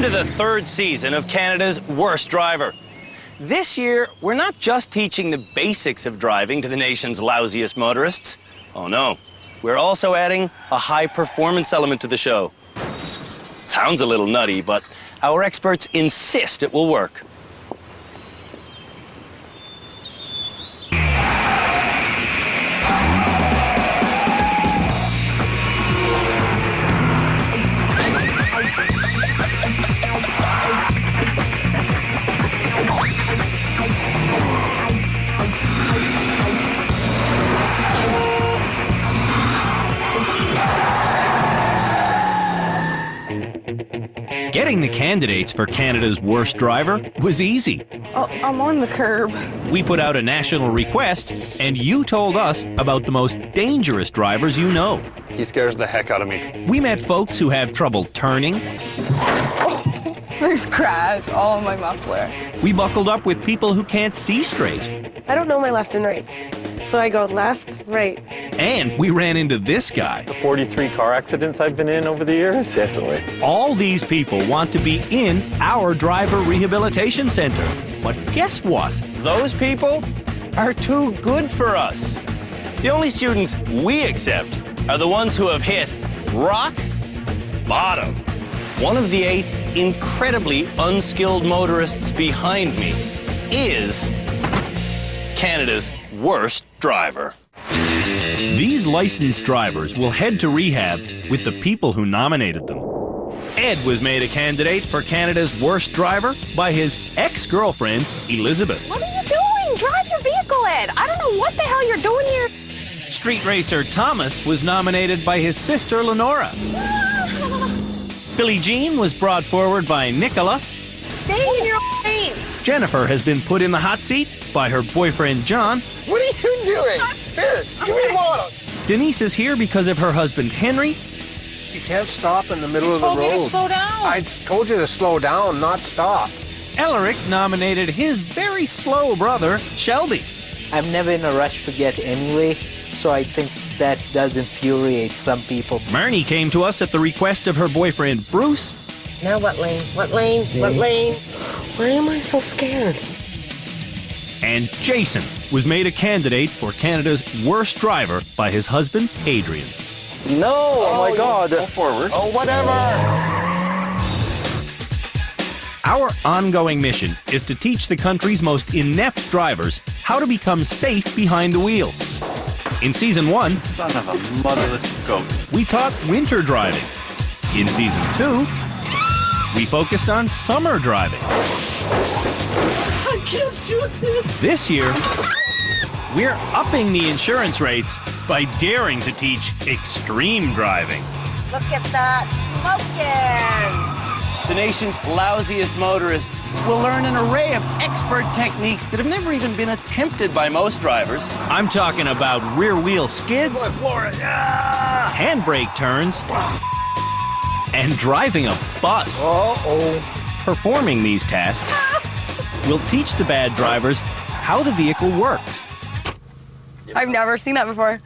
to the third season of Canada's Worst Driver. This year, we're not just teaching the basics of driving to the nation's lousiest motorists. Oh no, we're also adding a high-performance element to the show. Sounds a little nutty, but our experts insist it will work. Getting the candidates for Canada's Worst Driver was easy. Oh, I'm on the curb. We put out a national request, and you told us about the most dangerous drivers you know. He scares the heck out of me. We met folks who have trouble turning. Oh, there's crash all on my muffler. We buckled up with people who can't see straight. I don't know my left and rights, so I go left, right. And we ran into this guy. The 43 car accidents I've been in over the years? Definitely. All these people want to be in our driver rehabilitation center. But guess what? Those people are too good for us. The only students we accept are the ones who have hit rock bottom. One of the 8 incredibly unskilled motorists behind me is Canada's worst driver. These licensed drivers will head to rehab with the people who nominated them. Ed was made a candidate for Canada's Worst Driver by his ex-girlfriend, Elizabeth. What are you doing? Drive your vehicle, Ed. I don't know what the hell you're doing here. Street racer Thomas was nominated by his sister, Lenora. Billie Jean was brought forward by Nicola. Stay in your lane. Jennifer has been put in the hot seat by her boyfriend, John. What are you doing? Here, give me the bottle. Denise is here because of her husband, Henry. You can't stop in the middle of the road. You told me to slow down. I told you to slow down, not stop. Elric nominated his very slow brother, Shelby. I'm never in a rush to get anyway, so I think that does infuriate some people. Marnie came to us at the request of her boyfriend, Bruce. Now what lane? What lane? What lane? Why am I so scared? And Jason was made a candidate for Canada's Worst Driver by his husband, Adrian. No, oh my God. Go forward. Oh, whatever. Our ongoing mission is to teach the country's most inept drivers how to become safe behind the wheel. In Season 1, Son of a motherless goat. we taught winter driving. In Season 2, we focused on summer driving. I can't shoot it. This year, we're upping the insurance rates by daring to teach extreme driving. Look at that smoking. The nation's lousiest motorists will learn an array of expert techniques that have never even been attempted by most drivers. I'm talking about rear wheel skids, handbrake turns, and driving a bus. Uh-oh. Performing these tasks will teach the bad drivers how the vehicle works. I've never seen that before.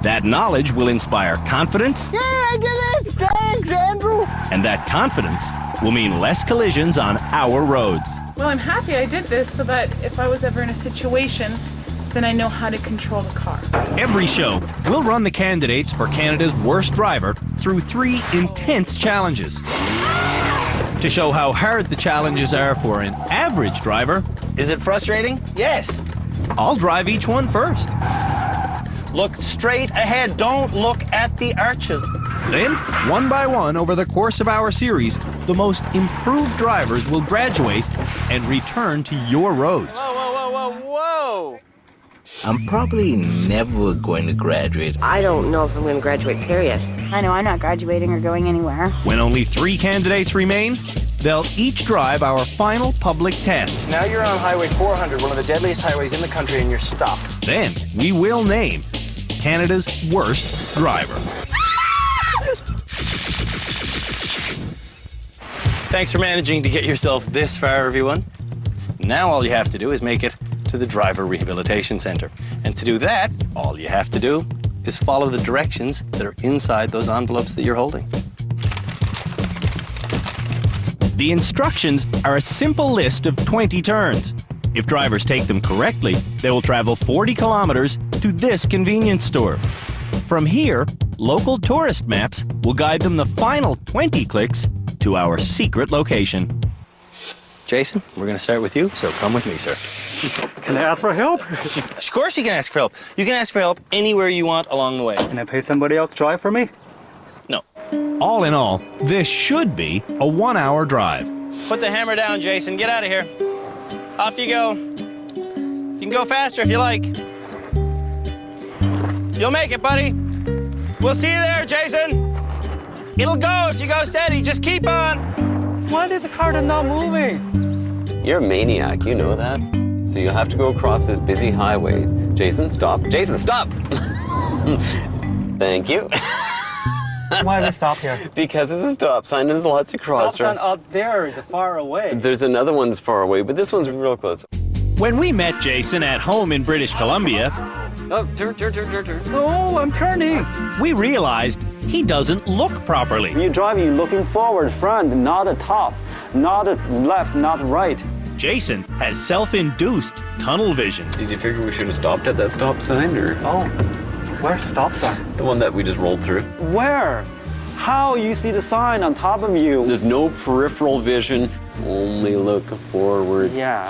That knowledge will inspire confidence. Yeah, I did it. Thanks, Andrew. And that confidence will mean less collisions on our roads. Well, I'm happy I did this so that if I was ever in a situation, then I know how to control the car. Every show, we'll run the candidates for Canada's Worst Driver through 3 intense challenges. To show how hard the challenges are for an average driver, Is it frustrating? Yes. I'll drive each one first. Look straight ahead. Don't look at the arches. Then, one by one over the course of our series, the most improved drivers will graduate and return to your roads. Whoa, whoa, whoa, whoa, whoa. I'm probably never going to graduate. I don't know if I'm going to graduate, period. I know I'm not graduating or going anywhere. When only 3 candidates remain, they'll each drive our final public test. Now you're on Highway 400, one of the deadliest highways in the country, and you're stopped. Then, we will name Canada's Worst Driver. Thanks for managing to get yourself this far, everyone. Now all you have to do is make it to the Driver Rehabilitation Center. And to do that, all you have to do is follow the directions that are inside those envelopes that you're holding. The instructions are a simple list of 20 turns. If drivers take them correctly, they will travel 40 kilometers to this convenience store. From here, local tourist maps will guide them the final 20 clicks to our secret location. Jason, we're going to start with you, so come with me, sir. Can I ask for help? Of course you can ask for help. You can ask for help anywhere you want along the way. Can I pay somebody else to drive for me? No. All in all, this should be a 1-hour drive. Put the hammer down, Jason. Get out of here. Off you go. You can go faster if you like. You'll make it, buddy. We'll see you there, Jason. It'll go if you go steady. Just keep on. Why is the car not moving? You're a maniac, you know that. So you'll have to go across this busy highway. Jason, stop. Jason, stop! Thank you. Why do we stop here? Because there's a stop sign and there's lots of crosswalks. Stop sign out there, the far away. There's another one that's far away, but this one's real close. When we met Jason at home in British Columbia, Oh, turn. Oh, I'm turning. we realized he doesn't look properly. You're driving, looking forward, front, not the top, not the left, not right. Jason has self-induced tunnel vision. Did you figure we should have stopped at that stop sign, or Oh, where's the stop sign? the one that we just rolled through? Where? How you see the sign on top of you? There's no peripheral vision, only look forward. Yeah.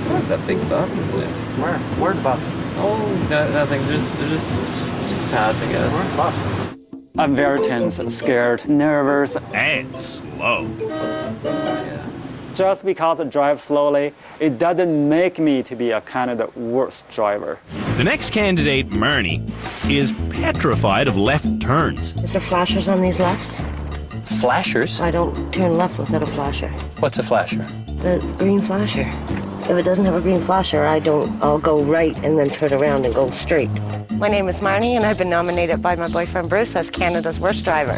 That's that big bus, isn't it? Where? Where's the bus? Oh, nothing. They're just passing us. Where's the bus? I'm very tense, scared, nervous. And slow. Just because I drive slowly, it doesn't make me to be a Canada worst driver. The next candidate, Marnie, is petrified of left turns. Is there flashers on these lefts? Flashers? I don't turn left without a flasher. What's a flasher? The green flasher. If it doesn't have a green flasher, I'll go right and then turn around and go straight. My name is Marnie, and I've been nominated by my boyfriend Bruce as Canada's worst driver.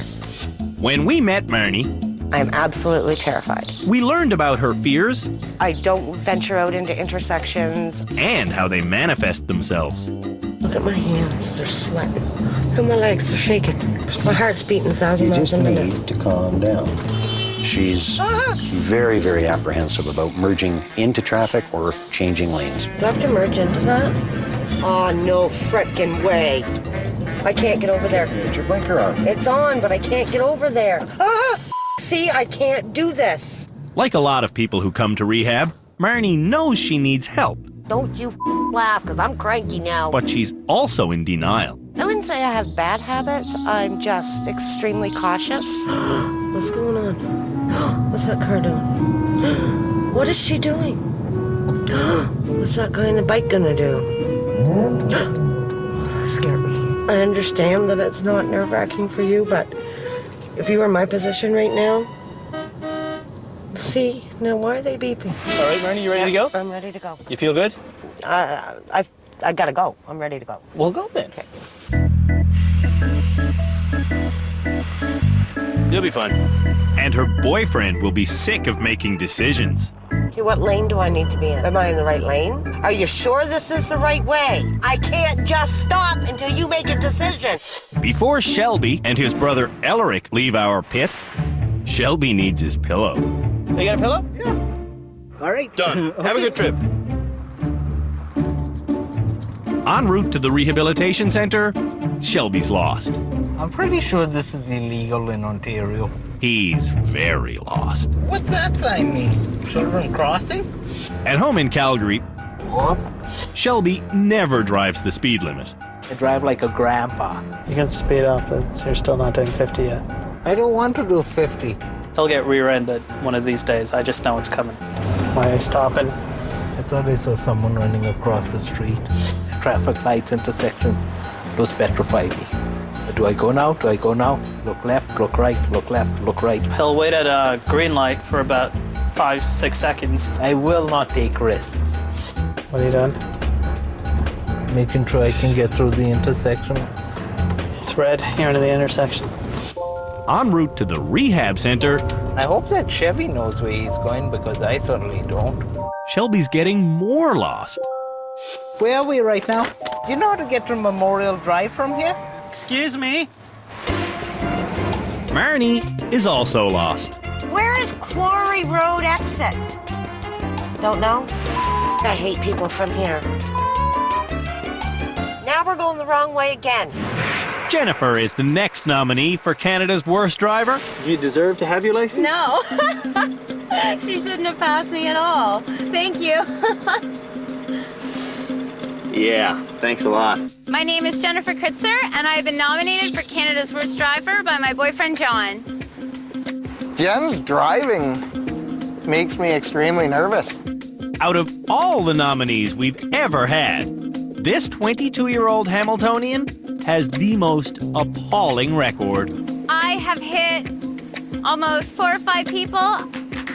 When we met Marnie, I'm absolutely terrified. we learned about her fears I don't venture out into intersections. and how they manifest themselves. Look at my hands, they're sweating. Look at my legs, they're shaking. My heart's beating 1,000 miles a minute. You need to calm down. She's very, very apprehensive about merging into traffic or changing lanes. Do I have to merge into that? Oh, no frickin' way. I can't get over there. Put your blinker on. It's on, but I can't get over there. Ah! See, I can't do this. Like a lot of people who come to rehab, Marnie knows she needs help, Don't you laugh, because I'm cranky now. but she's also in denial. I wouldn't say I have bad habits. I'm just extremely cautious. What's going on? What's that car doing? What is she doing? What's that guy on the bike gonna do? Oh, that scared me. I understand that it's not nerve-wracking for you, but if you were in my position right now, see, now why are they beeping? All right, Marnie, you ready to go? I'm ready to go. You feel good? I gotta go. I'm ready to go. We'll go then. Okay. You'll be fine. And her boyfriend will be sick of making decisions. Okay, what lane do I need to be in? Am I in the right lane? Are you sure this is the right way? I can't just stop until you make a decision. Before Shelby and his brother Elric leave our pit, Shelby needs his pillow. You got a pillow? Yeah. All right. Done. Have a good trip. En route to the rehabilitation center, Shelby's lost. I'm pretty sure this is illegal in Ontario. He's very lost. What's that sign mean? Children crossing? At home in Calgary, Whoop. Shelby never drives the speed limit. I drive like a grandpa. You can speed up, but you're still not doing 50 yet. I don't want to do 50. He'll get rear-ended one of these days. I just know it's coming. Why are you stopping? I thought I saw someone running across the street. Traffic lights, intersections, those petrify me. Do I go now? Do I go now? Look left, look right, look left, look right. He'll wait at a green light for about 5-6 seconds. I will not take risks. What are you doing? Making sure I can get through the intersection. It's red. You're into the intersection. En route to the rehab center, I hope that Chevy knows where he's going because I certainly don't. Shelby's getting more lost. Where are we right now? Do you know how to get to Memorial Drive from here? Excuse me? Marnie is also lost. Where is Quarry Road exit? Don't know? I hate people from here. Now we're going the wrong way again. Jennifer is the next nominee for Canada's Worst Driver. Do you deserve to have your license? No. She shouldn't have passed me at all. Thank you. Yeah, thanks a lot. My name is Jennifer Kritzer, and I've been nominated for Canada's Worst Driver by my boyfriend, John. Jen's driving makes me extremely nervous. Out of all the nominees we've ever had, this 22-year-old Hamiltonian has the most appalling record. I have hit almost 4 or 5 people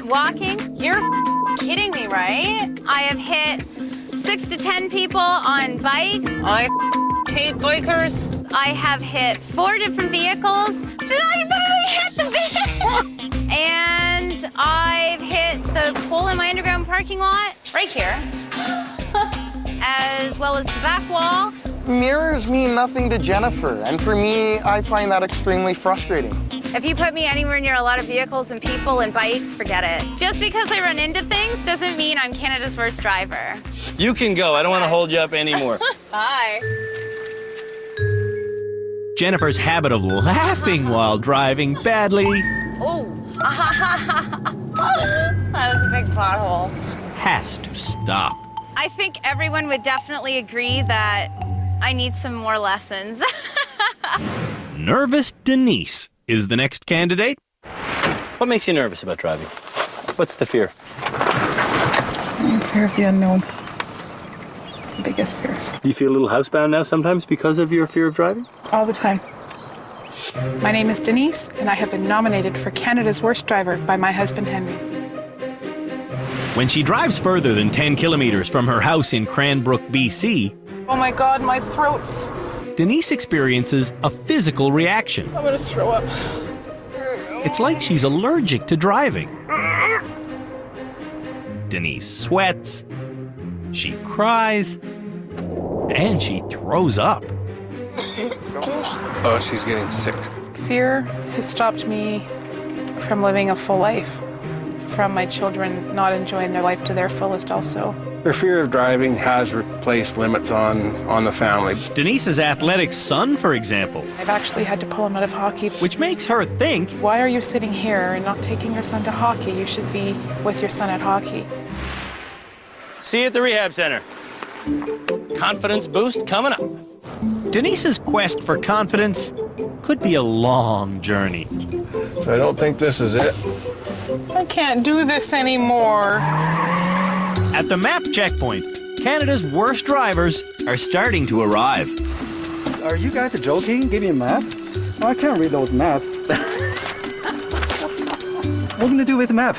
walking. You're kidding me, right? I have hit 6 to 10 people on bikes. I hate bikers. I have hit 4 different vehicles. Did I literally hit the vehicle? And I've hit the pole in my underground parking lot, right here, as well as the back wall. Mirrors mean nothing to Jennifer, and for me, I find that extremely frustrating. If you put me anywhere near a lot of vehicles and people and bikes, forget it. Just because I run into things doesn't mean I'm Canada's worst driver. You can go. I don't want to hold you up anymore. Bye. Jennifer's habit of laughing while driving badly Oh. That was a big pothole. has to stop. I think everyone would definitely agree that I need some more lessons. Nervous Denise is the next candidate. What makes you nervous about driving? What's the fear? Fear of the unknown. It's the biggest fear. Do you feel a little housebound now sometimes because of your fear of driving? All the time. My name is Denise, and I have been nominated for Canada's Worst Driver by my husband, Henry. When she drives further than 10 kilometers from her house in Cranbrook, BC, Oh my God, my throat's... Denise experiences a physical reaction. I'm gonna throw up. It's like she's allergic to driving. Denise sweats, she cries, and she throws up. Oh, she's getting sick. Fear has stopped me from living a full life, from my children not enjoying their life to their fullest also. Her fear of driving has replaced limits on the family. Denise's athletic son, for example, I've actually had to pull him out of hockey. which makes her think, Why are you sitting here and not taking your son to hockey? You should be with your son at hockey. See you at the rehab center. Confidence boost coming up. Denise's quest for confidence could be a long journey. So I don't think this is it. I can't do this anymore. At the map checkpoint, Canada's worst drivers are starting to arrive. Are you guys joking? Give me a map? Oh, I can't read those maps. What are you gonna do with the map?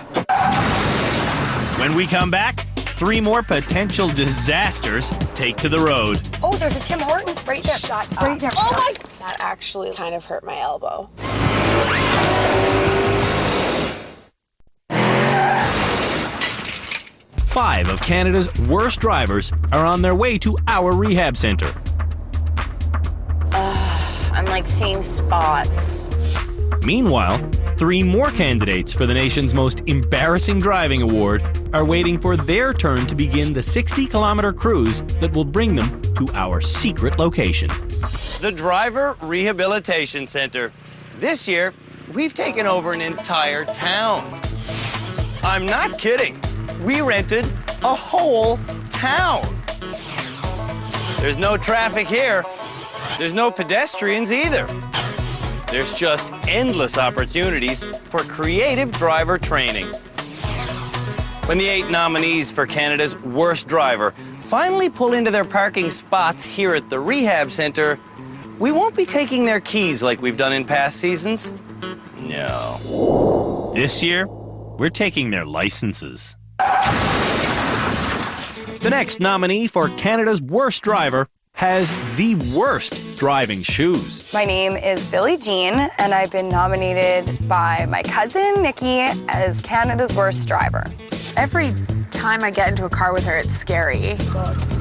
When we come back, 3 more potential disasters take to the road. Oh, there's a Tim Hortons right there. Right there. Oh my! That actually kind of hurt my elbow. 5 of Canada's worst drivers are on their way to our rehab center. I'm like seeing spots. Meanwhile, 3 more candidates for the nation's most embarrassing driving award are waiting for their turn to begin the 60-kilometer cruise that will bring them to our secret location. The Driver Rehabilitation Center. This year, we've taken over an entire town. I'm not kidding. We rented a whole town. There's no traffic here. There's no pedestrians either. There's just endless opportunities for creative driver training. When the 8 nominees for Canada's Worst Driver finally pull into their parking spots here at the rehab center, we won't be taking their keys like we've done in past seasons. No. This year, we're taking their licenses. The next nominee for Canada's Worst Driver has the worst driving shoes. My name is Billie Jean, and I've been nominated by my cousin, Nikki, as Canada's Worst Driver. Every time I get into a car with her, it's scary.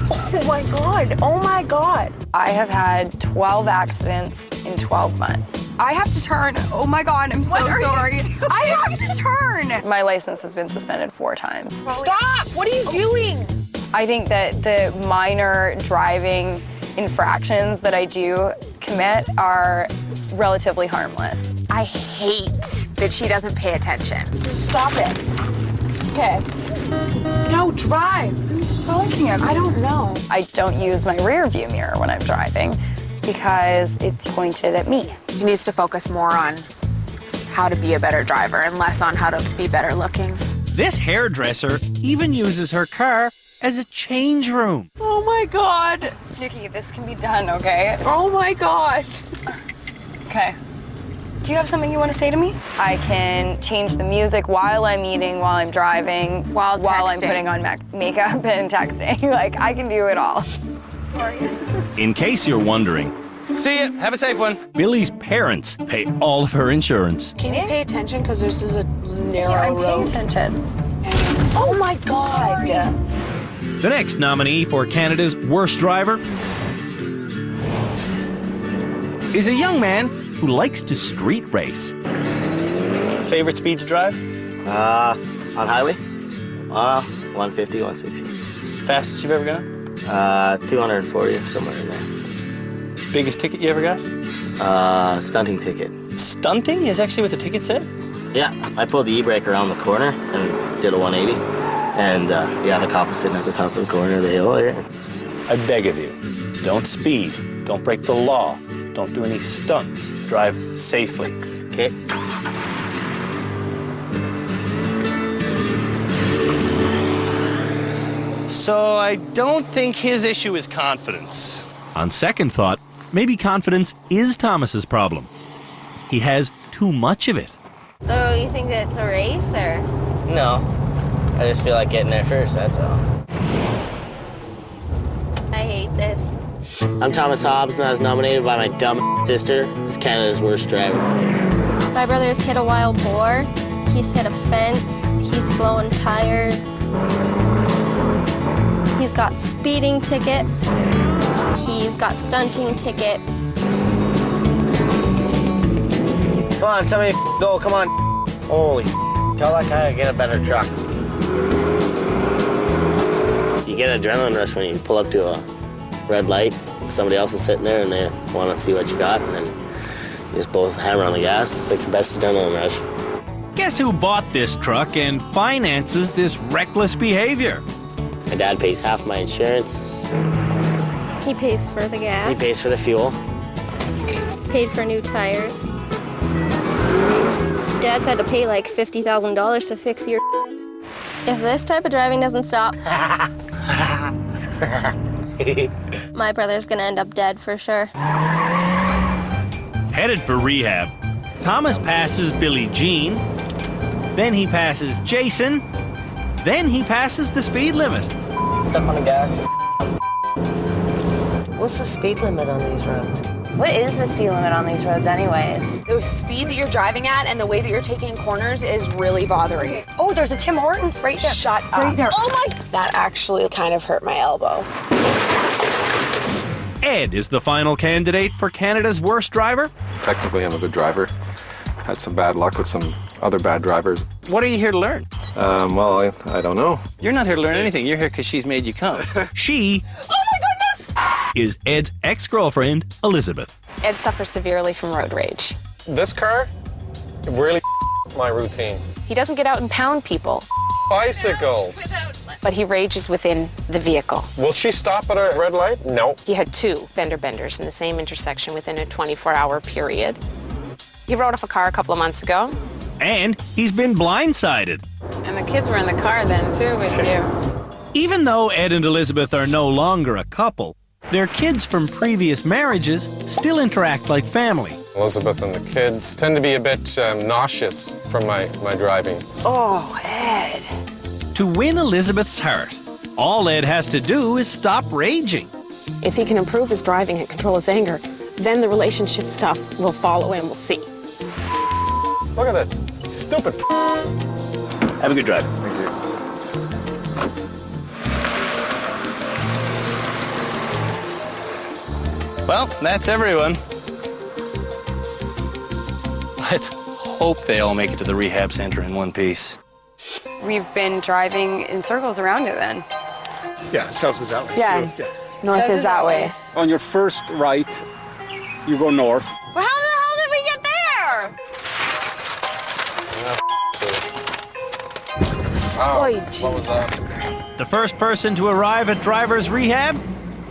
Oh my God, oh my God. I have had 12 accidents in 12 months. I have to turn. Oh my God, I'm so sorry. I have to turn. My license has been suspended 4 times. Stop, what are you doing? I think that the minor driving infractions that I do commit are relatively harmless. I hate that she doesn't pay attention. Stop it. Okay. No, drive. Who's honking at me? I don't know. I don't use my rear view mirror when I'm driving because it's pointed at me. She needs to focus more on how to be a better driver and less on how to be better looking. This hairdresser even uses her car as a change room. Oh my God. Nikki, this can be done, okay? Oh my God. Okay. Do you have something you want to say to me? I can change the music while I'm eating, while I'm driving, while I'm putting on makeup and texting. Like, I can do it all. In case you're wondering, See ya. Have a safe one. Billy's parents pay all of her insurance. Can you pay attention? Because this is a narrow I'm road. paying attention. Oh my God. The next nominee for Canada's worst driver is a young man who likes to street race. Favorite speed to drive? On highway? 150, 160. Fastest you've ever gone? 240, somewhere in there. Biggest ticket you ever got? Stunting ticket. Stunting is actually what the ticket said? Yeah, I pulled the e-brake around the corner and did a 180. And yeah, the cop was sitting at the top of the corner of the hill there. I beg of you, don't speed, don't break the law, don't do any stunts, drive safely. Okay. So I don't think his issue is confidence. On second thought, maybe confidence is Thomas's problem. He has too much of it. So you think it's a race, or? No, I just feel like getting there first, that's all. I hate this. I'm Thomas Hobbs, and I was nominated by my dumb sister as Canada's worst driver. My brother's hit a wild boar. He's hit a fence. He's blowing tires. He's got speeding tickets. He's got stunting tickets. Come on, somebody go, come on. Holy tell that guy to get a better truck. You get an adrenaline rush when you pull up to a red light. Somebody else is sitting there and they want to see what you got, and then you just both hammer on the gas. It's like the best adrenaline rush. Guess who bought this truck and finances this reckless behavior? My dad pays half my insurance. He pays for the gas. He pays for the fuel. Paid for new tires. Dad's had to pay like $50,000 to fix your. If this type of driving doesn't stop, my brother's gonna end up dead for sure. Headed for rehab, Thomas passes Billie Jean, then he passes Jason, then he passes the speed limit. Step on the gas. What's the speed limit on these roads? What is the speed limit on these roads anyways? The speed that you're driving at and the way that you're taking corners is really bothering me. Oh, there's a Tim Hortons right there. Shut up. Right there. Oh my! That actually kind of hurt my elbow. Ed is the final candidate for Canada's worst driver. Technically, I'm a good driver. Had some bad luck with some other bad drivers. What are you here to learn? Well, I don't know. You're not here to learn anything. You're here because she's made you come. She is Ed's ex-girlfriend, Elizabeth. Ed suffers severely from road rage. This car really my routine. He doesn't get out and pound people. Bicycles. But he rages within the vehicle. Will she stop at a red light? No. He had 2 fender benders in the same intersection within a 24-hour period. He rode off a car a couple of months ago. And he's been blindsided. And the kids were in the car then, too, with you. Even though Ed and Elizabeth are no longer a couple, their kids from previous marriages still interact like family. Elizabeth and the kids tend to be a bit nauseous from my driving. Oh, Ed. To win Elizabeth's heart, all Ed has to do is stop raging. If he can improve his driving and control his anger, then the relationship stuff will follow and we'll see. Look at this. Stupid. Have a good drive. Thank you. Well, that's everyone. Let's hope they all make it to the rehab center in one piece. We've been driving in circles around it then. Yeah, south is that way. Yeah. North is that way. On your first right, you go north. Well, how the hell did we get there? What was that? The first person to arrive at driver's rehab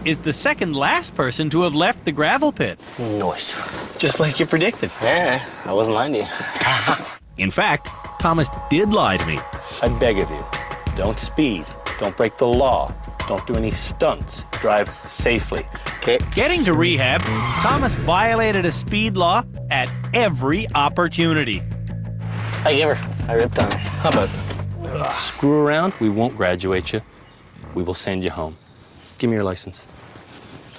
is the second last person to have left the gravel pit. Nice. Just like you predicted. Yeah, I wasn't lying to you. In fact, Thomas did lie to me. I beg of you, don't speed, don't break the law, don't do any stunts, drive safely. Okay. Getting to rehab, Thomas violated a speed law at every opportunity. I gave her. I ripped on her. How about that? Screw around, we won't graduate you. We will send you home. Give me your license.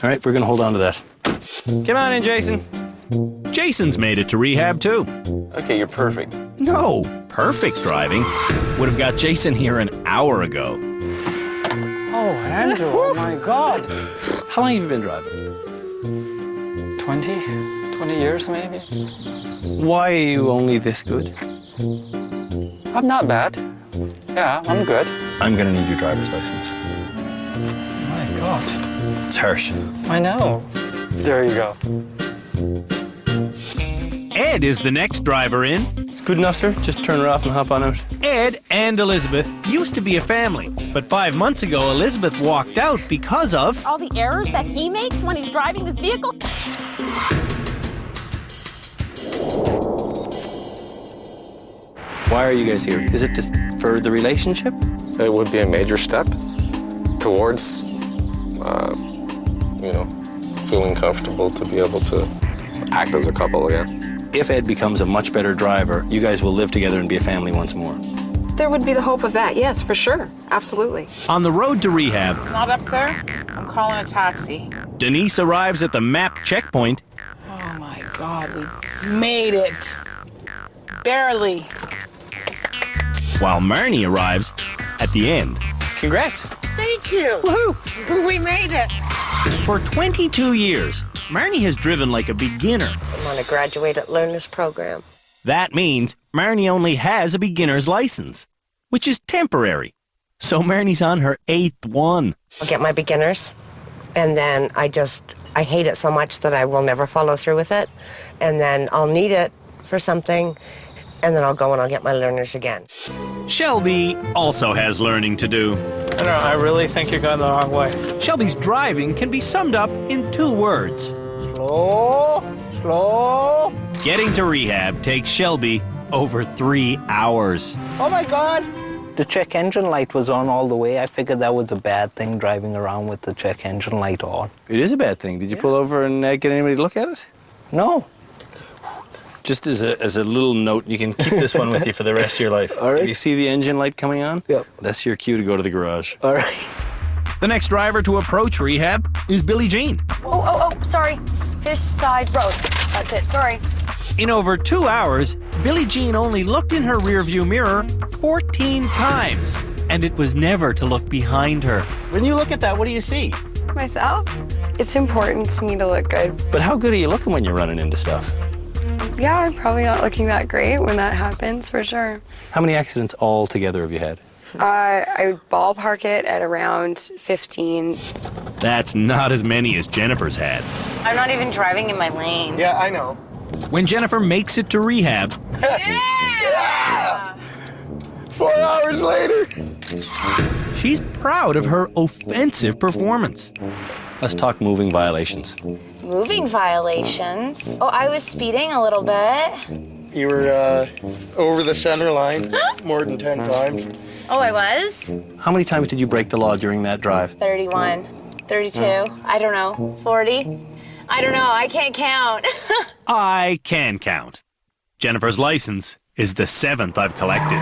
All right, we're gonna hold on to that. Come on in, Jason. Jason's made it to rehab too. Okay, you're perfect. No, perfect driving would have got Jason here an hour ago. Oh, Andrew, oh my God. How long have you been driving? 20 years maybe. Why are you only this good? I'm not bad. Yeah, I'm good. I'm gonna need your driver's license. My God. It's harsh. I know. There you go. Ed is the next driver in. It's good enough, sir. Just turn her off and hop on out. Ed and Elizabeth used to be a family, but 5 months ago, Elizabeth walked out because of All the errors that he makes when he's driving this vehicle. Why are you guys here? Is it just for the relationship? It would be a major step towards, feeling comfortable to be able to act as a couple again. If Ed becomes a much better driver, you guys will live together and be a family once more. There would be the hope of that, yes, for sure. Absolutely. On the road to rehab, It's not up there. I'm calling a taxi. Denise arrives at the map checkpoint. Oh my God, we made it. Barely. While Marnie arrives at the end. Congrats. Thank you. Woohoo! We made it. For 22 years, Marnie has driven like a beginner. I'm on a graduate learners program. That means Marnie only has a beginner's license, which is temporary. So Marnie's on her 8th one. I'll get my beginners, and then I hate it so much that I will never follow through with it. And then I'll need it for something, and then I'll go and I'll get my learners again. Shelby also has learning to do. I don't know, I really think you're going the wrong way. Shelby's driving can be summed up in 2 words. Slow. Getting to rehab takes Shelby over 3 hours. Oh my God! The check engine light was on all the way. I figured that was a bad thing, driving around with the check engine light on. It is a bad thing. Did you pull over and get anybody to look at it? No. Just as a little note, you can keep this one with you for the rest of your life. All right. If you see the engine light coming on, yep, that's your cue to go to the garage. All right. The next driver to approach rehab is Billie Jean. Oh, sorry. Fish Side Road. That's it, sorry. In over 2 hours, Billie Jean only looked in her rearview mirror 14 times, and it was never to look behind her. When you look at that, what do you see? Myself? It's important to me to look good. But how good are you looking when you're running into stuff? Yeah, I'm probably not looking that great when that happens, for sure. How many accidents altogether have you had? I would ballpark it at around 15. That's not as many as Jennifer's had. I'm not even driving in my lane. Yeah, I know. When Jennifer makes it to rehab, Yeah! 4 hours later. she's proud of her offensive performance. Let's talk moving violations. Moving violations. Oh, I was speeding a little bit. You were over the center line more than 10 times. Oh, I was? How many times did you break the law during that drive? 31, 32, I don't know, 40. I don't know, I can't count. I can count. Jennifer's license is the 7th I've collected.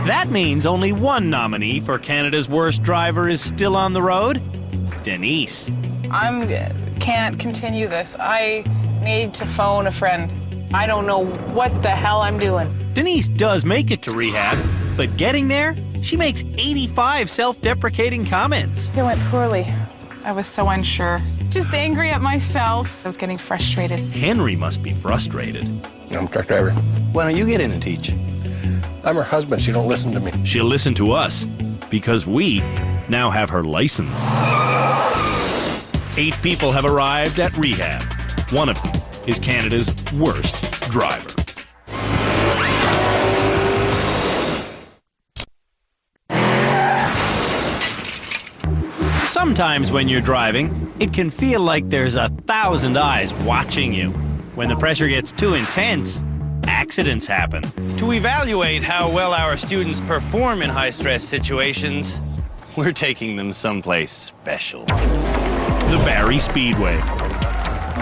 That means only one nominee for Canada's worst driver is still on the road. Denise. Can't continue this. I need to phone a friend. I don't know what the hell I'm doing. Denise does make it to rehab, but getting there, she makes 85 self-deprecating comments. It went poorly. I was so unsure. Just angry at myself. I was getting frustrated. Henry must be frustrated. I'm a truck driver. Why don't you get in and teach? I'm her husband. She don't listen to me. She'll listen to us because we now have her license. 8 people have arrived at rehab. One of them is Canada's worst driver. Sometimes when you're driving, it can feel like there's 1,000 eyes watching you. When the pressure gets too intense, accidents happen. To evaluate how well our students perform in high-stress situations, we're taking them someplace special. The Barrie Speedway.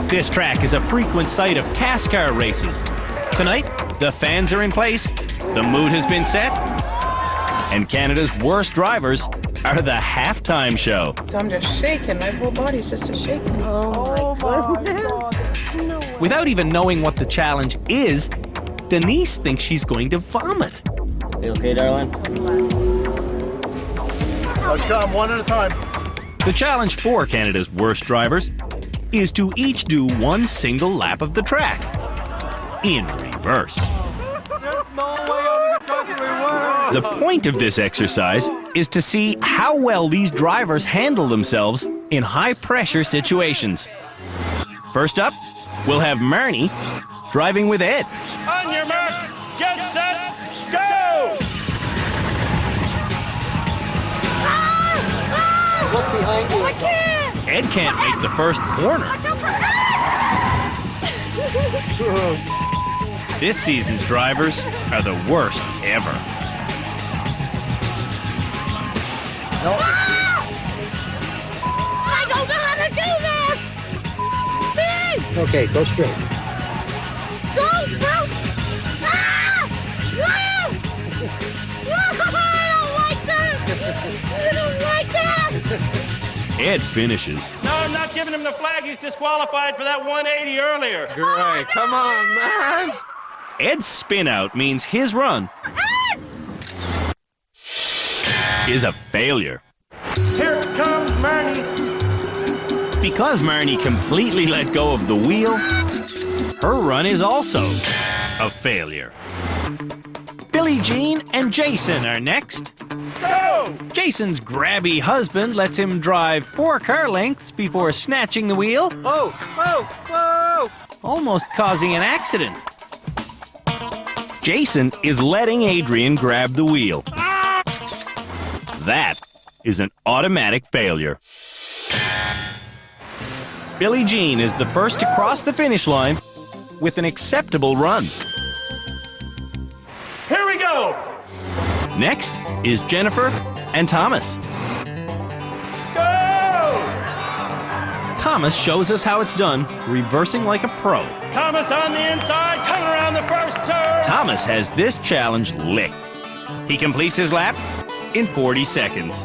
This track is a frequent site of CASCAR races. Tonight, the fans are in place, the mood has been set, and Canada's worst drivers are the halftime show. So I'm just shaking. My whole body's just shaking. Oh my goodness. No way. Without even knowing what the challenge is, Denise thinks she's going to vomit. You okay, darling? Let's come one at a time. The challenge for Canada's worst drivers is to each do one single lap of the track in reverse. The point of this exercise is to see how well these drivers handle themselves in high-pressure situations. First up, we'll have Marnie driving with Ed. On your mark, get set, go! Look behind you. I can't! Ed can't make the first corner. Watch out for Ed! This season's drivers are the worst ever. No. I don't know how to do this! Big! Okay, go straight. Don't, Bruce! Ah! Whoa! I don't like that! I don't like that! Ed finishes. No, I'm not giving him the flag. He's disqualified for that 180 earlier. Great. Come on, man. Ed's spin out means his run is a failure. Here comes Marnie. Because Marnie completely let go of the wheel, her run is also a failure. Billie Jean and Jason are next. Go! Jason's grabby husband lets him drive 4 car lengths before snatching the wheel. Whoa, whoa, whoa! Almost causing an accident. Jason is letting Adrian grab the wheel. That is an automatic failure. Billie Jean is the first to cross the finish line with an acceptable run. Here we go! Next is Jennifer and Thomas. Go! Thomas shows us how it's done, reversing like a pro. Thomas on the inside, coming around the first turn. Thomas has this challenge licked. He completes his lap in 40 seconds.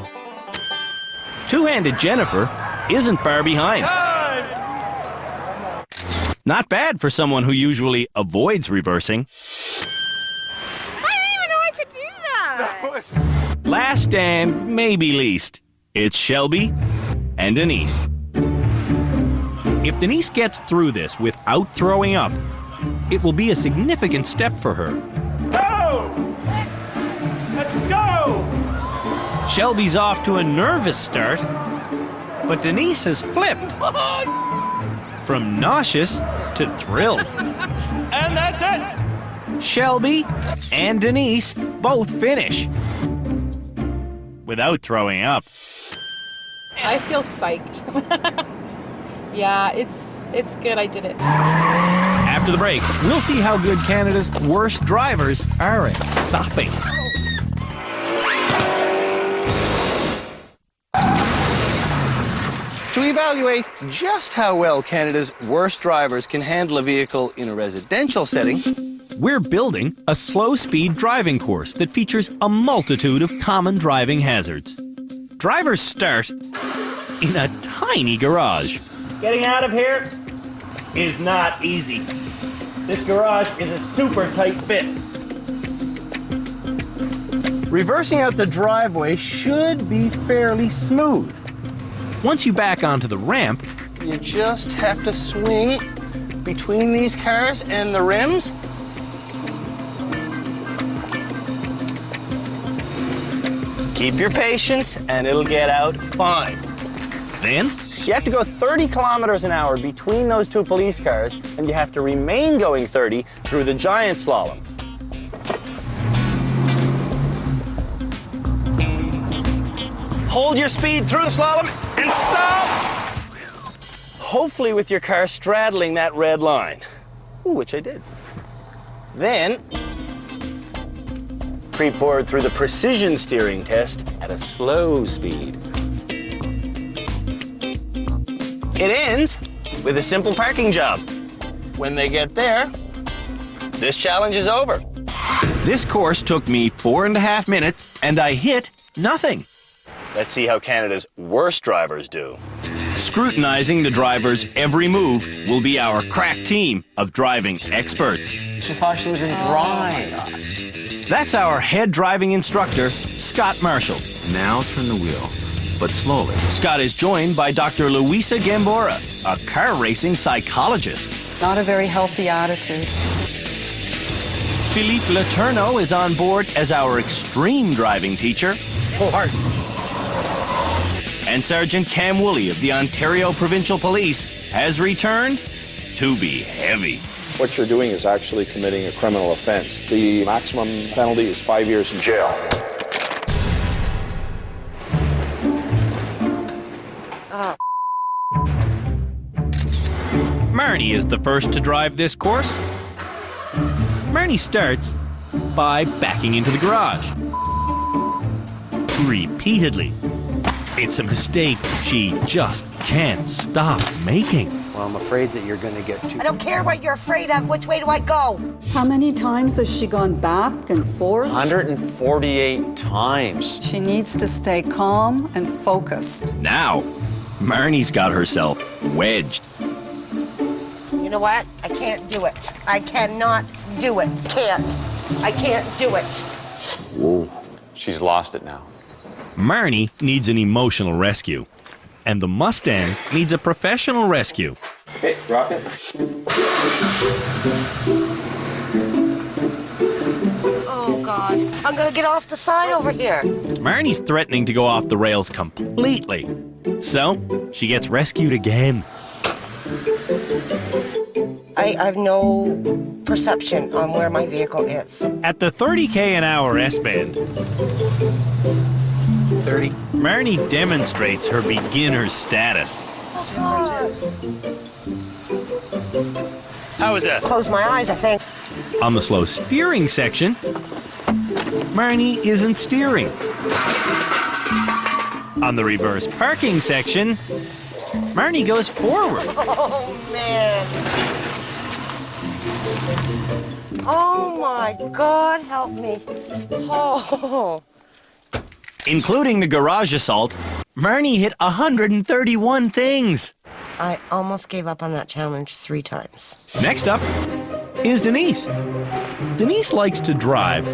Two-handed Jennifer isn't far behind. Time! Not bad for someone who usually avoids reversing. I didn't even know I could do that! Last and maybe least, it's Shelby and Denise. If Denise gets through this without throwing up, it will be a significant step for her. Go! Let's go! Shelby's off to a nervous start, but Denise has flipped from nauseous to thrilled. And that's it! Shelby and Denise both finish without throwing up. I feel psyched. Yeah, it's good I did it. After the break, we'll see how good Canada's worst drivers are at stopping. To evaluate just how well Canada's worst drivers can handle a vehicle in a residential setting, we're building a slow-speed driving course that features a multitude of common driving hazards. Drivers start in a tiny garage. getting out of here is not easy. This garage is a super tight fit. Reversing out the driveway should be fairly smooth. Once you back onto the ramp, You just have to swing between these cars and the rims. Keep your patience and it'll get out fine. Then? You have to go 30 kilometers an hour between those two police cars, and you have to remain going 30 through the giant slalom. Hold your speed through the slalom and stop! Hopefully with your car straddling that red line. Ooh, which I did. Then, creep forward through the precision steering test at a slow speed. It ends with a simple parking job. When they get there, this challenge is over. This course took me 4.5 minutes, and I hit nothing. Let's see how Canada's worst drivers do. Scrutinizing the driver's every move will be our crack team of driving experts. She thought she was in drive. That's our head driving instructor, Scott Marshall. Now turn the wheel, but slowly. Scott is joined by Dr. Luisa Gambora, a car racing psychologist. Not a very healthy attitude. Philippe Letourneau is on board as our extreme driving teacher. Pull hard. And Sergeant Cam Woolley of the Ontario Provincial Police has returned to be heavy. What you're doing is actually committing a criminal offense. The maximum penalty is 5 years in jail. Marnie is the first to drive this course. Marnie starts by backing into the garage. Repeatedly. It's a mistake she just can't stop making. Well, I'm afraid that you're going to get too... I don't care what you're afraid of. Which way do I go? How many times has she gone back and forth? 148 times. She needs to stay calm and focused. Now, Marnie's got herself wedged. You know what? I can't do it. I cannot do it. I can't do it. Whoa. She's lost it now. Marnie needs an emotional rescue, and the Mustang needs a professional rescue. Hey, drop it. Oh, God. I'm going to get off the side over here. Marnie's threatening to go off the rails completely, so she gets rescued again. I have no perception on where my vehicle is. At the 30k an hour S-band, 30. Marnie demonstrates her beginner status. How was that? Close my eyes, I think. On the slow steering section, Marnie isn't steering. On the reverse parking section, Marnie goes forward. Oh, man. Oh, my God, help me. Oh. Including the garage assault, Marnie hit 131 things. I almost gave up on that challenge 3 times. Next up is Denise. Denise likes to drive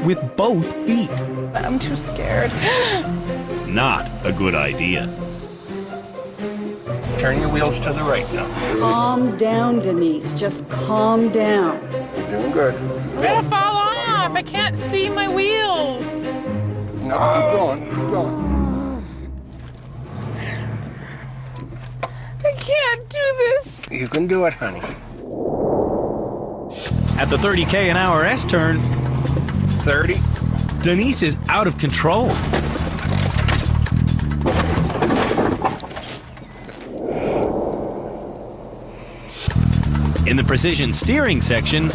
with both feet. I'm too scared. Not a good idea. Turn your wheels to the right now. Calm down, Denise. Just calm down. You're doing good. I'm gonna fall off. I can't see my wheels. No, keep going, keep going. I can't do this. You can do it, honey. At the 30k an hour S-turn, 30. Denise is out of control. In the precision steering section,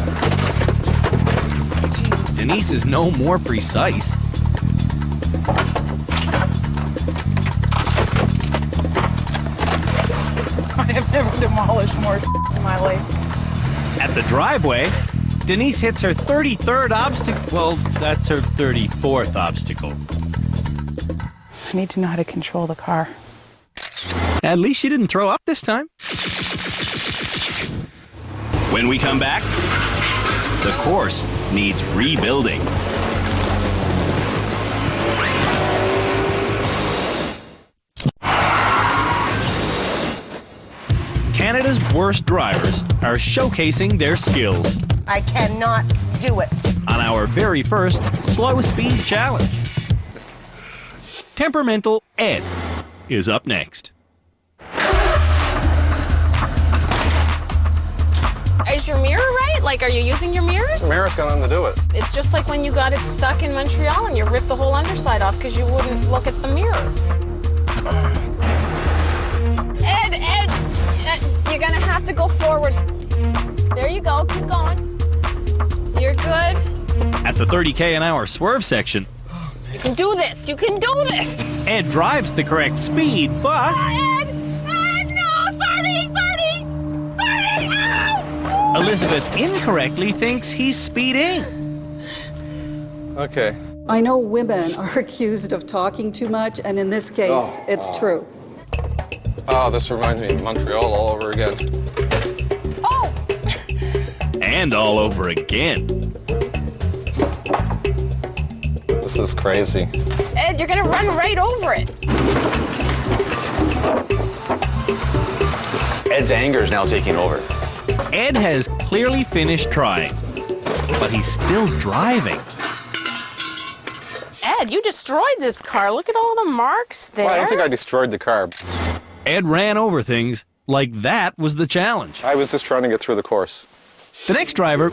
Denise is no more precise. I have never demolished more in my life. At the driveway, Denise hits her 33rd obstacle. Well, that's her 34th obstacle. I need to know how to control the car. At least she didn't throw up this time. When we come back, the course needs rebuilding. Canada's worst drivers are showcasing their skills I cannot do it. on our very first slow speed challenge. Temperamental Ed is up next. Is your mirror right? Like, are you using your mirrors? The mirror's got nothing to do with it. It's just like when you got it stuck in Montreal and you ripped the whole underside off because you wouldn't look at the mirror. Ed, you're gonna have to go forward. There you go, keep going. You're good. At the 30k an hour swerve section, You can do this, you can do this. Ed drives the correct speed, but Ed, no, 30, ow! Elizabeth incorrectly thinks he's speeding. Okay. I know women are accused of talking too much, and in this case, it's true. Oh, this reminds me of Montreal all over again. And all over again. This is crazy. Ed, you're gonna run right over it. Ed's anger is now taking over. Ed has clearly finished trying, but he's still driving. Ed, you destroyed this car. Look at all the marks there. Well, I don't think I destroyed the car. Ed ran over things like that was the challenge. I was just trying to get through the course. The next driver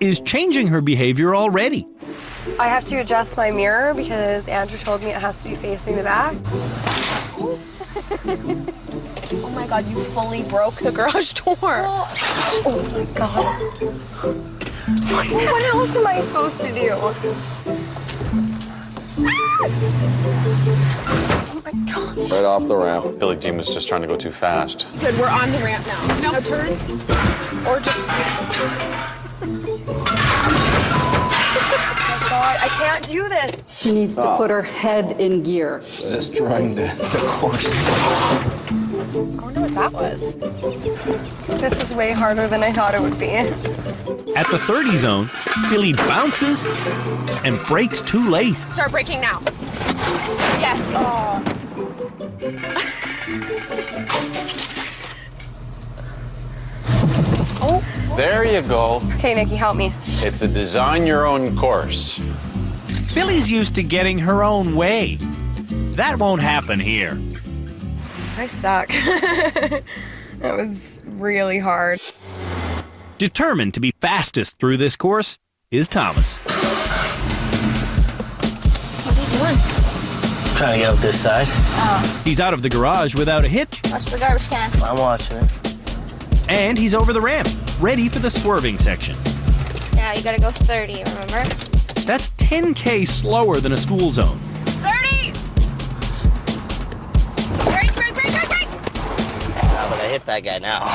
is changing her behavior already. I have to adjust my mirror because Andrew told me it has to be facing the back. Oh my God, you fully broke the garage door. Oh my God. What else am I supposed to do? Oh my God. Right off the ramp. Billie Jean was just trying to go too fast. Good, we're on the ramp now. Now turn. Or just... Oh God, I can't do this. She needs to put her head in gear. Destroying the course. I wonder what that was. This is way harder than I thought it would be. At the 30 zone, Billy bounces and brakes too late. Start braking now. Yes. Oh. There you go. Okay, Nikki, help me. It's a design your own course. Billy's used to getting her own way. That won't happen here. I suck. That was really hard. Determined to be fastest through this course is Thomas. What are you doing? Trying to get up this side. Oh. He's out of the garage without a hitch. Watch the garbage can. I'm watching it. And he's over the ramp, ready for the swerving section. Yeah, you gotta go 30, remember? That's 10k slower than a school zone. 30! Brake, brake, brake, brake, brake! Ah, but I hit that guy now.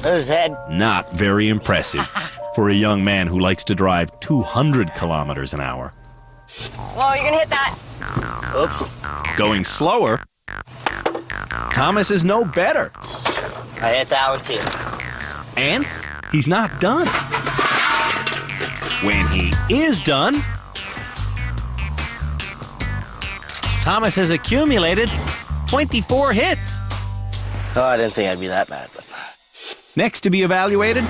There's his head. Not very impressive for a young man who likes to drive 200 kilometers an hour. Whoa, you're gonna hit that. Oops. Going slower, Thomas is no better. I hit that one too. And he's not done. When he is done, Thomas has accumulated 24 hits. Oh, I didn't think I'd be that bad. But... Next to be evaluated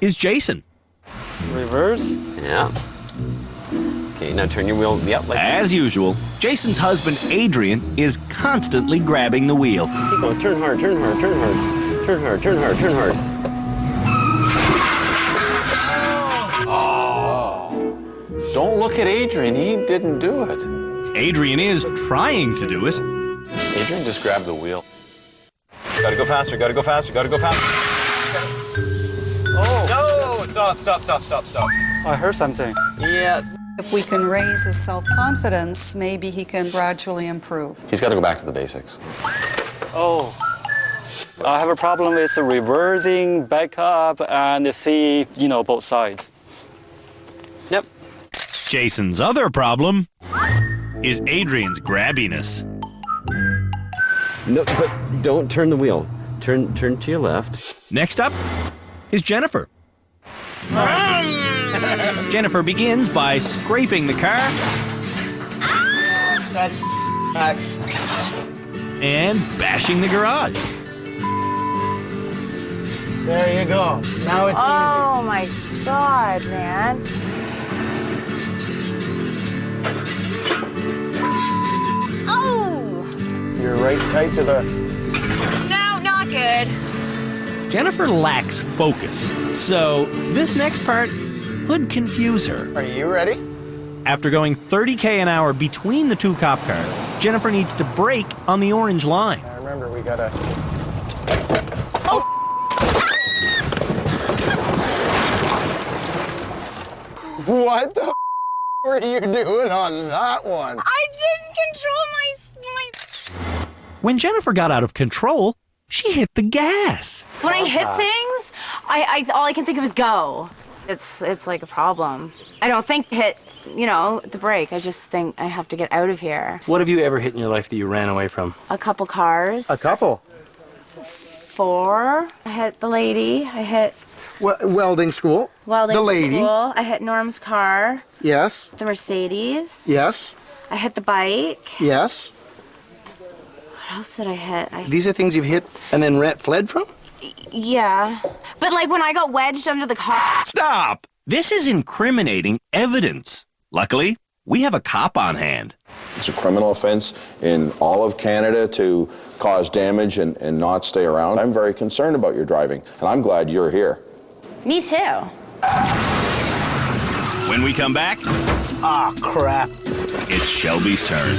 is Jason. Reverse? Yeah. Okay, now turn your wheel. Yep. Like As usual, Jason's husband, Adrian, is constantly grabbing the wheel. Keep going. Turn hard, turn hard, turn hard. Turn hard, turn hard, turn hard. Oh. Don't look at Adrian. He didn't do it. Adrian is trying to do it. Adrian just grabbed the wheel. Gotta go faster, gotta go faster, gotta go faster. Oh! No! Stop, stop, stop, stop, stop. I heard something. Yeah. If we can raise his self-confidence, maybe he can gradually improve. He's got to go back to the basics. Oh, I have a problem with reversing, back up, and see, both sides. Yep. Jason's other problem is Adrian's grabbiness. No, but don't turn the wheel. Turn to your left. Next up is Jennifer. Jennifer begins by scraping the car That's and bashing the garage. There you go. Now it's Oh my God, man. Oh! easy. You're right tight to the... No, not good. Jennifer lacks focus, so this next part would confuse her. Are you ready? After going 30 an hour between the two cop cars, Jennifer needs to brake on the orange line. Now remember, we gotta... What the were you doing on that one? I didn't control my... When Jennifer got out of control, she hit the gas. When I hit things, all I can think of is go. It's like a problem. I don't think hit, the brake. I just think I have to get out of here. What have you ever hit in your life that you ran away from? A couple cars. A couple? 4. I hit the lady. I hit... Welding school. Welding the lady. school. I hit Norm's car. Yes. The Mercedes. Yes. I hit the bike. Yes. What else did I hit? These are things you've hit and then fled from? Yeah. But like when I got wedged under the car... Stop! This is incriminating evidence. Luckily, we have a cop on hand. It's a criminal offense in all of Canada to cause damage and not stay around. I'm very concerned about your driving, and I'm glad you're here. Me too. When we come back... Ah, crap. It's Shelby's turn.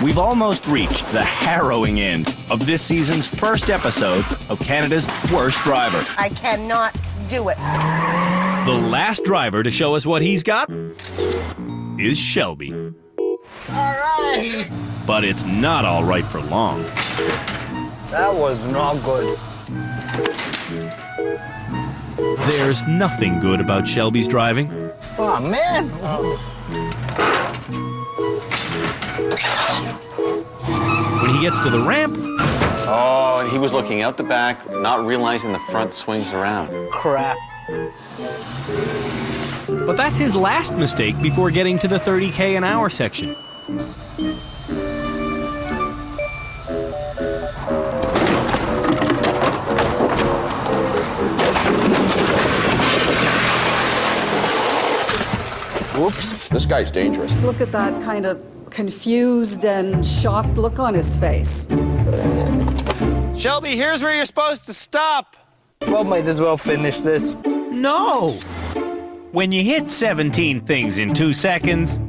We've almost reached the harrowing end of this season's first episode of Canada's Worst Driver. I cannot do it. The last driver to show us what he's got is Shelby. All right. But it's not all right for long. That was not good. There's nothing good about Shelby's driving. Oh, man. When he gets to the ramp... Oh, and he was looking out the back, not realizing the front swings around. Crap. But that's his last mistake before getting to the 30 an hour section. Whoops. This guy's dangerous. Look at that kind of confused and shocked look on his face. Shelby, here's where you're supposed to stop. Well, might as well finish this. No! When you hit 17 things in 2 seconds,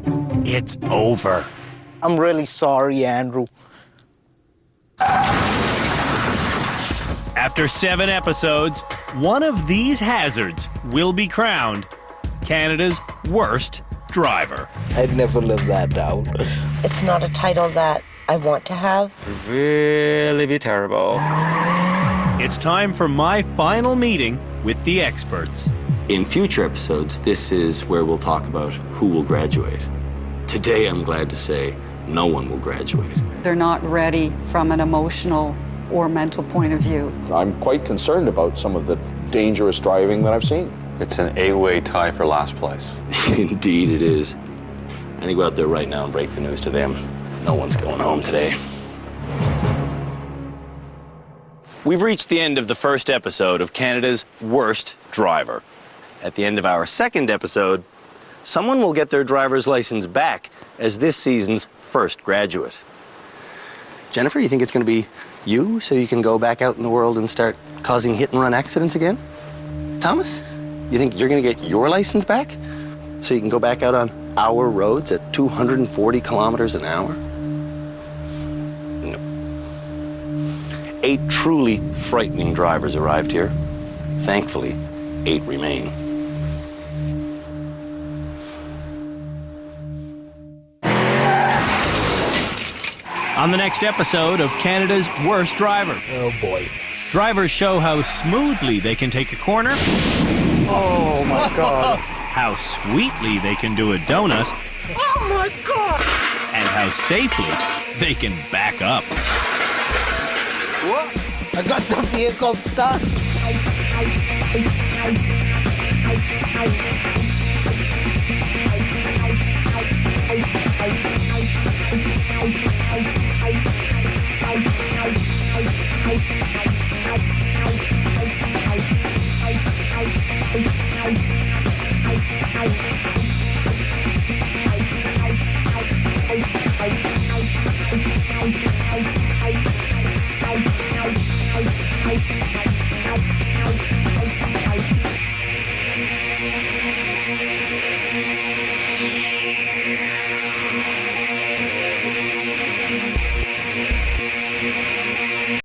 it's over. I'm really sorry, Andrew. After 7 episodes, one of these hazards will be crowned Canada's worst driver. I'd never live that down. It's not a title that I want to have. Really be terrible. It's time for my final meeting with the experts. In future episodes, this is where we'll talk about who will graduate. Today, I'm glad to say, no one will graduate. They're not ready from an emotional or mental point of view. I'm quite concerned about some of the dangerous driving that I've seen. It's an 8-way tie for last place. Indeed it is. I need to go out there right now and break the news to them. No one's going home today. We've reached the end of the first episode of Canada's Worst Driver. At the end of our second episode, someone will get their driver's license back as this season's first graduate. Jennifer, you think it's going to be you so you can go back out in the world and start causing hit-and-run accidents again? Thomas, you think you're going to get your license back so you can go back out on our roads at 240 kilometers an hour? No. 8 truly frightening drivers arrived here. Thankfully, 8 remain. On the next episode of Canada's Worst Driver. Oh boy. Drivers show how smoothly they can take a corner. Oh my God. How sweetly they can do a donut. Oh my God. And how safely they can back up. What? I got the vehicle stuck.